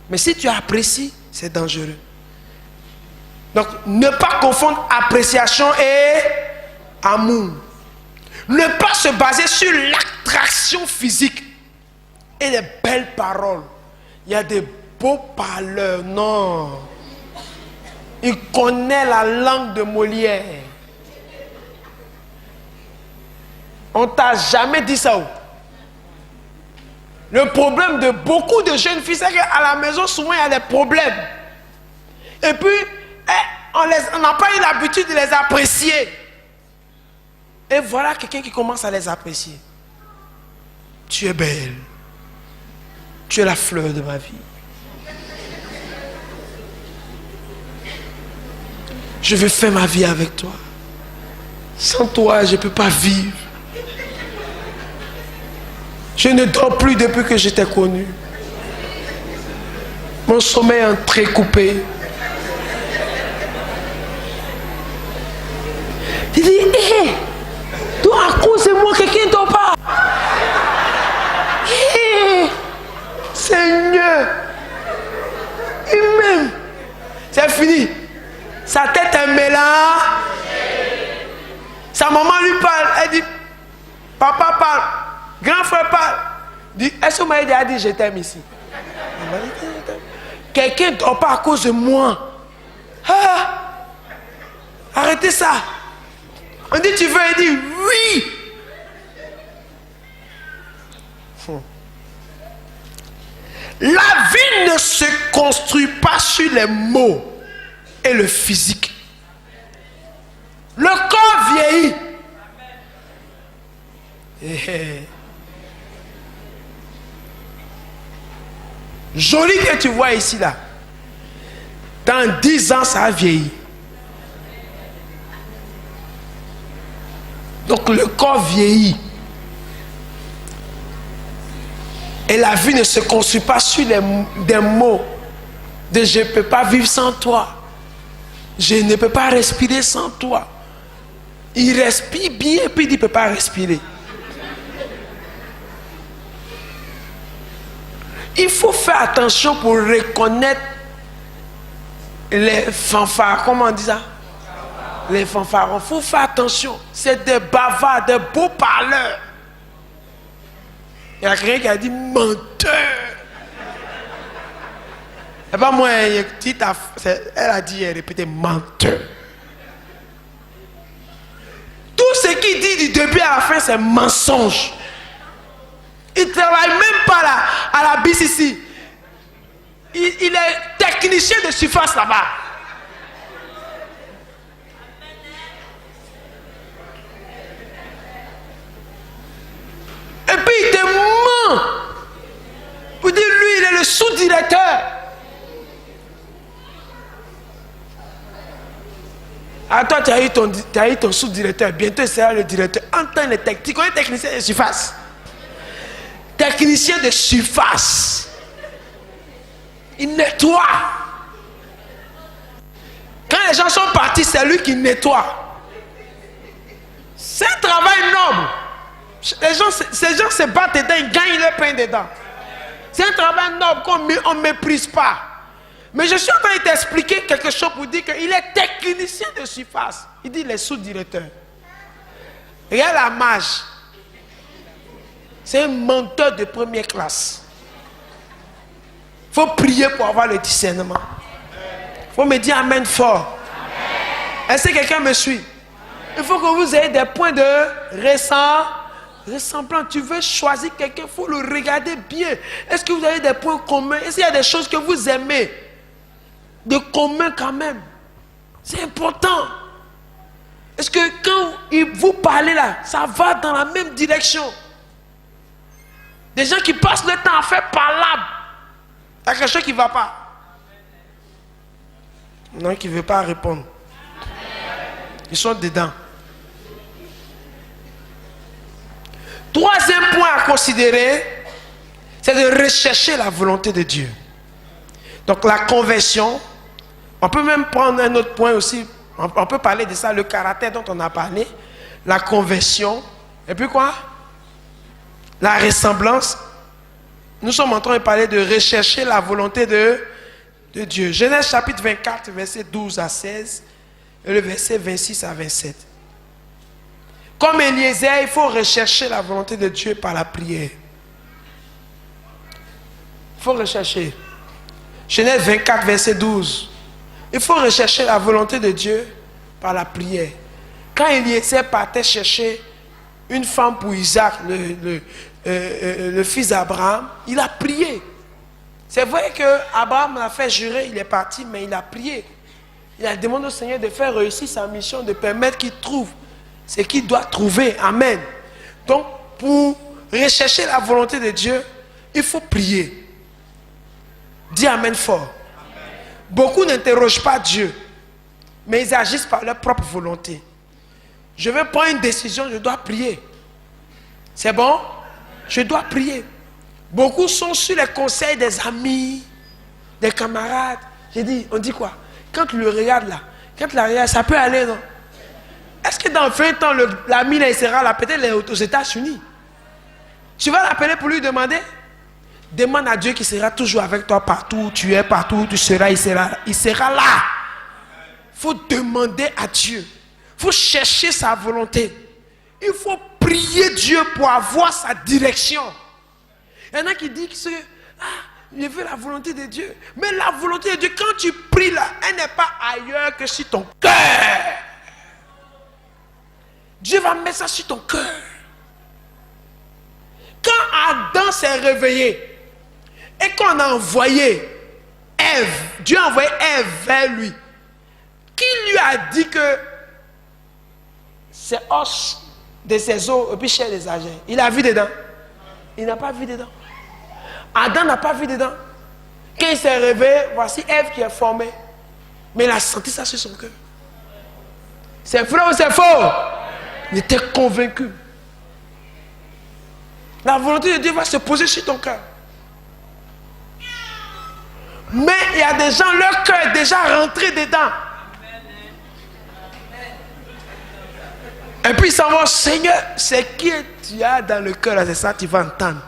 Mais si tu apprécies, c'est dangereux. Donc, ne pas confondre appréciation et amour. Ne pas se baser sur l'attraction physique et les belles paroles. Il y a des beaux parleurs, non. Il connaît la langue de Molière. On t'a jamais dit ça. Le problème de beaucoup de jeunes filles, c'est qu'à la maison, souvent, il y a des problèmes. Et puis, on n'a pas eu l'habitude de les apprécier. Et voilà quelqu'un qui commence à les apprécier. Tu es belle. Tu es la fleur de ma vie. Je veux faire ma vie avec toi. Sans toi, je ne peux pas vivre. Je ne dors plus depuis que je t'ai connu. Mon sommeil est entrecoupé. Tu dis, hé, toi à cause de moi, quelqu'un ne dort pas. Hé, Seigneur, il m'aime. C'est fini. Sa tête est mélange. Sa maman lui parle. Elle dit, papa parle. Grand frère parle. Dit, est-ce que vous m'avez déjà dit je t'aime ici? Quelqu'un ne dort pas à cause de moi. Ah, arrêtez ça. On dit tu veux? Il dit oui. La vie ne se construit pas sur les mots et le physique. Le corps vieillit. Joli que tu vois ici là. Dans 10 ans, ça a vieilli. Donc le corps vieillit. Et la vie ne se construit pas sur des mots de je ne peux pas vivre sans toi. Je ne peux pas respirer sans toi. Il respire bien et puis il ne peut pas respirer. Il faut faire attention pour reconnaître les fanfares. Comment on dit ça? Les fanfarons. Il faut faire attention. C'est des bavards, des beaux parleurs. Il y a quelqu'un qui a dit menteur. Et pas moi, elle a dit, elle répétait menteur. Tout ce qu'il dit du début à la fin, c'est mensonge. Il ne travaille même pas là, à la BCC. Il est technicien de surface là-bas. Et puis il te ment. Pour dire lui, il est le sous-directeur. Ah, toi, tu as eu ton sous-directeur. Bientôt, il sera le directeur. Entends les techniques. Tu connais technicien de surface? Technicien de surface. Il nettoie. Quand les gens sont partis, c'est lui qui nettoie. C'est un travail noble. Ces gens se battent dedans, ils gagnent leur pain dedans. C'est un travail noble qu'on ne méprise pas. Mais je suis en train de t'expliquer quelque chose pour dire qu'il est technicien de surface. Il dit les sous-directeurs. Regarde la mage. C'est un menteur de première classe. Il faut prier pour avoir le discernement. Il faut me dire amen fort. Est-ce que quelqu'un me suit? Il faut que vous ayez des points de ressemblance. Tu veux choisir quelqu'un, il faut le regarder bien. Est-ce que vous avez des points communs? Est-ce qu'il y a des choses que vous aimez? De commun quand même. C'est important. Est-ce que quand vous parlez là, ça va dans la même direction? Des gens qui passent le temps à faire parlable. Il y a quelque chose qui ne va pas. Non, qui ne veut pas répondre. Ils sont dedans. Troisième point à considérer, c'est de rechercher la volonté de Dieu. Donc la conversion, on peut même prendre un autre point aussi, on peut parler de ça, le caractère dont on a parlé, la conversion, et puis quoi? La ressemblance. Nous sommes en train de parler de rechercher la volonté de Dieu. Genèse chapitre 24, verset 12 à 16, et le verset 26 à 27. Comme Eliezer, il faut rechercher la volonté de Dieu par la prière. Il faut rechercher. Genèse 24, verset 12. Il faut rechercher la volonté de Dieu par la prière. Quand Eliezer partait chercher une femme pour Isaac, le fils d'Abraham, il a prié. C'est vrai qu'Abraham l'a fait jurer, il est parti, mais il a prié. Il a demandé au Seigneur de faire réussir sa mission, de permettre qu'il trouve ce qu'il doit trouver. Amen. Donc, pour rechercher la volonté de Dieu, il faut prier. Dis amen fort. Amen. Beaucoup n'interrogent pas Dieu, mais ils agissent par leur propre volonté. Je vais prendre une décision, je dois prier. C'est bon? Je dois prier. Beaucoup sont sur les conseils des amis, des camarades. J'ai dit, on dit quoi? Quand tu le regardes là, quand tu la regardes, ça peut aller, non? Est-ce que dans 20 ans, l'ami là, il sera là, peut-être aux États-Unis? Tu vas l'appeler pour lui demander? Demande à Dieu qu'il sera toujours avec toi partout où tu es, partout où tu seras, il sera là. Il faut demander à Dieu. Il faut chercher sa volonté. Il faut prier Dieu pour avoir sa direction. Il y en a qui disent que je veux la volonté de Dieu. Mais la volonté de Dieu, quand tu pries là, elle n'est pas ailleurs que sur ton cœur. Dieu va mettre ça sur ton cœur. Quand Adam s'est réveillé et qu'on a envoyé Ève, Dieu a envoyé Ève vers lui, qui lui a dit que c'est os de ses os et puis chair des âges. Il a vu dedans? Il n'a pas vu dedans. Adam n'a pas vu dedans. Quand il s'est réveillé, voici Ève qui est formée. Mais il a senti ça sur son cœur. C'est vrai ou c'est faux? Il était convaincu. La volonté de Dieu va se poser sur ton cœur. Mais il y a des gens, leur cœur est déjà rentré dedans. Et puis ils s'en vont, Seigneur, c'est qui tu as dans le cœur, c'est ça que tu vas entendre.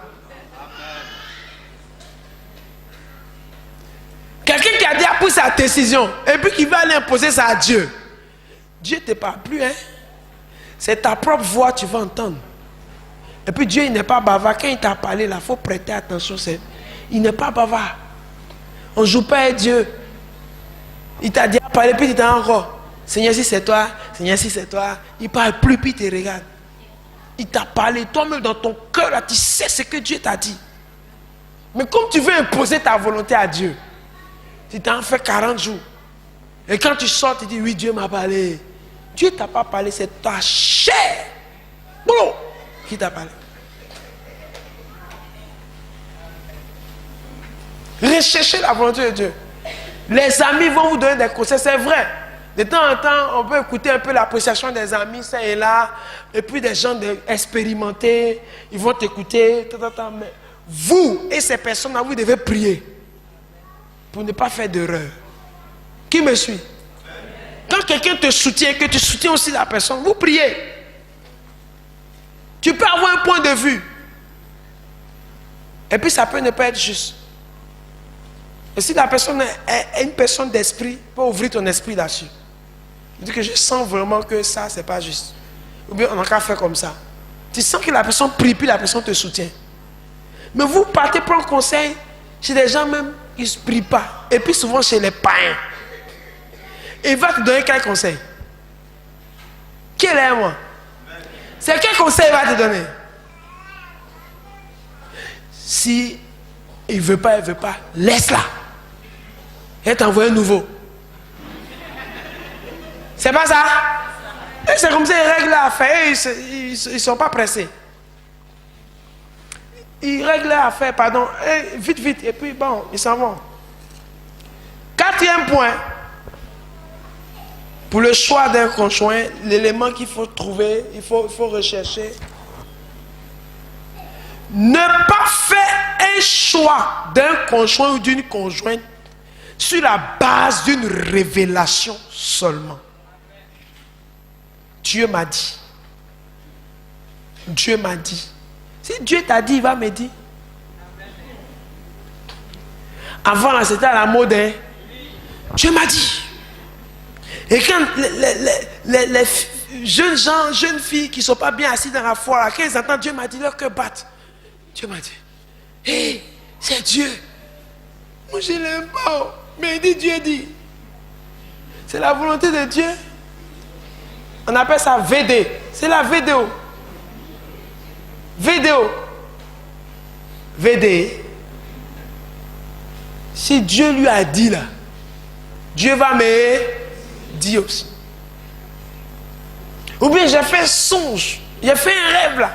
Quelqu'un qui a déjà pris sa décision et puis qui va aller imposer ça à Dieu. Dieu ne te parle plus, hein. C'est ta propre voix que tu vas entendre. Et puis Dieu, il n'est pas bavard. Quand il t'a parlé là, il faut prêter attention. Il n'est pas bavard. On ne joue pas avec Dieu. Il t'a déjà parlé, puis il t'a encore. Seigneur, si c'est toi, Seigneur, si c'est toi. Il ne parle plus, puis il te regarde. Il t'a parlé. Toi-même, dans ton cœur, là, tu sais ce que Dieu t'a dit. Mais comme tu veux imposer ta volonté à Dieu, tu t'en fais 40 jours. Et quand tu sors, tu dis, oui, Dieu m'a parlé. Dieu ne t'a pas parlé, c'est ta chair. Bon, qui t'a parlé? Recherchez la volonté de Dieu. Les amis vont vous donner des conseils, c'est vrai. De temps en temps, on peut écouter un peu l'appréciation des amis, ça et là. Et puis des gens expérimentés, ils vont t'écouter. Mais vous et ces personnes-là, vous devez prier pour ne pas faire d'erreur. Qui me suit? Quand quelqu'un te soutient, que tu soutiens aussi la personne, vous priez. Tu peux avoir un point de vue. Et puis ça peut ne pas être juste. Et si la personne est une personne d'esprit, peut ouvrir ton esprit là-dessus. Dis que je sens vraiment que ça, c'est pas juste. Ou bien on n'a qu'à faire comme ça. Tu sens que la personne prie, puis la personne te soutient. Mais vous partez prendre conseil chez des gens même qui ne prient pas. Et puis souvent chez les païens. Il va te donner quel conseil? Quel est moi? C'est quel conseil il va te donner? Si il ne veut pas, laisse-la. Et t'envoie un nouveau. C'est pas ça? Et c'est comme ça, ils règlent l'affaire. Ils ne sont pas pressés. Ils règlent l'affaire, pardon. Et vite, vite. Et puis bon, ils s'en vont. 4e point. Pour le choix d'un conjoint, l'élément qu'il faut trouver, il faut rechercher. Ne pas faire un choix d'un conjoint ou d'une conjointe sur la base d'une révélation seulement. Dieu m'a dit. Dieu m'a dit. Si Dieu t'a dit, il va me dire. Avant, là, c'était à la mode. Hein? Dieu m'a dit. Et quand les jeunes gens, jeunes filles qui ne sont pas bien assises dans la foi, là, quand ils entendent Dieu m'a dit, leur cœur bat. Dieu m'a dit. Hé, c'est Dieu. Moi, je ne l'aime pas. Mais il dit, Dieu dit. C'est la volonté de Dieu. On appelle ça VD. C'est la vidéo. Vidéo. VD. Si Dieu lui a dit là, Dieu va me dire aussi. Ou bien j'ai fait un songe. J'ai fait un rêve là.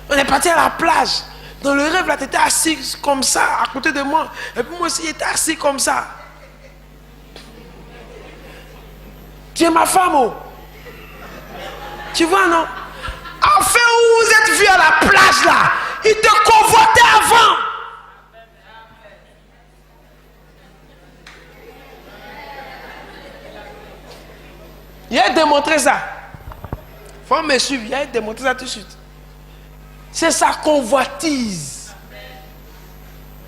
On est parti à la plage. Dans le rêve là, tu étais assis comme ça à côté de moi. Et puis moi aussi, j'étais assis comme ça. Tu es ma femme, oh. Tu vois, non? Enfin, où vous êtes vus à la plage là, il te convoitait avant. Il a démontré ça. Il faut me suivre, il a démontré ça tout de suite. C'est sa convoitise.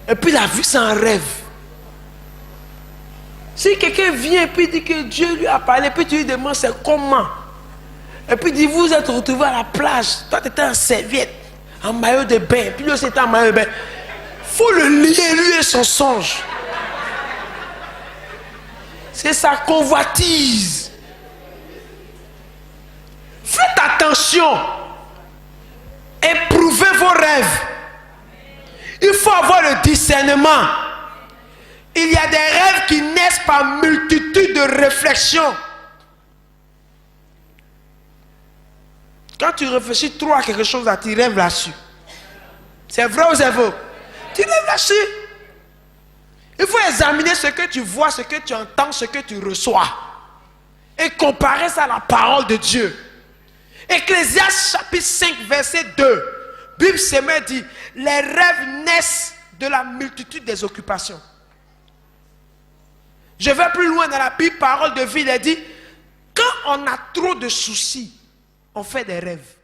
Et puis il a vu ça en rêve. Si quelqu'un vient et puis dit que Dieu lui a parlé, puis tu lui demandes c'est comment. Et puis il dit vous êtes retrouvés à la plage. Toi tu étais en serviette, en maillot de bain. Puis lui aussi était en maillot de bain. Il faut le lier, lui et son songe. C'est sa convoitise. Faites attention. Éprouvez vos rêves. Il faut avoir le discernement. Il y a des rêves qui naissent par multitude de réflexions. Quand tu réfléchis trop à quelque chose, tu rêves là-dessus. C'est vrai ou c'est faux? Tu rêves là-dessus. Il faut examiner ce que tu vois, ce que tu entends, ce que tu reçois. Et comparer ça à la parole de Dieu. Ecclésiaste chapitre 5 verset 2. Bible Sémé dit, les rêves naissent de la multitude des occupations. Je vais plus loin dans la Bible, parole de vie, il a dit, quand on a trop de soucis, on fait des rêves.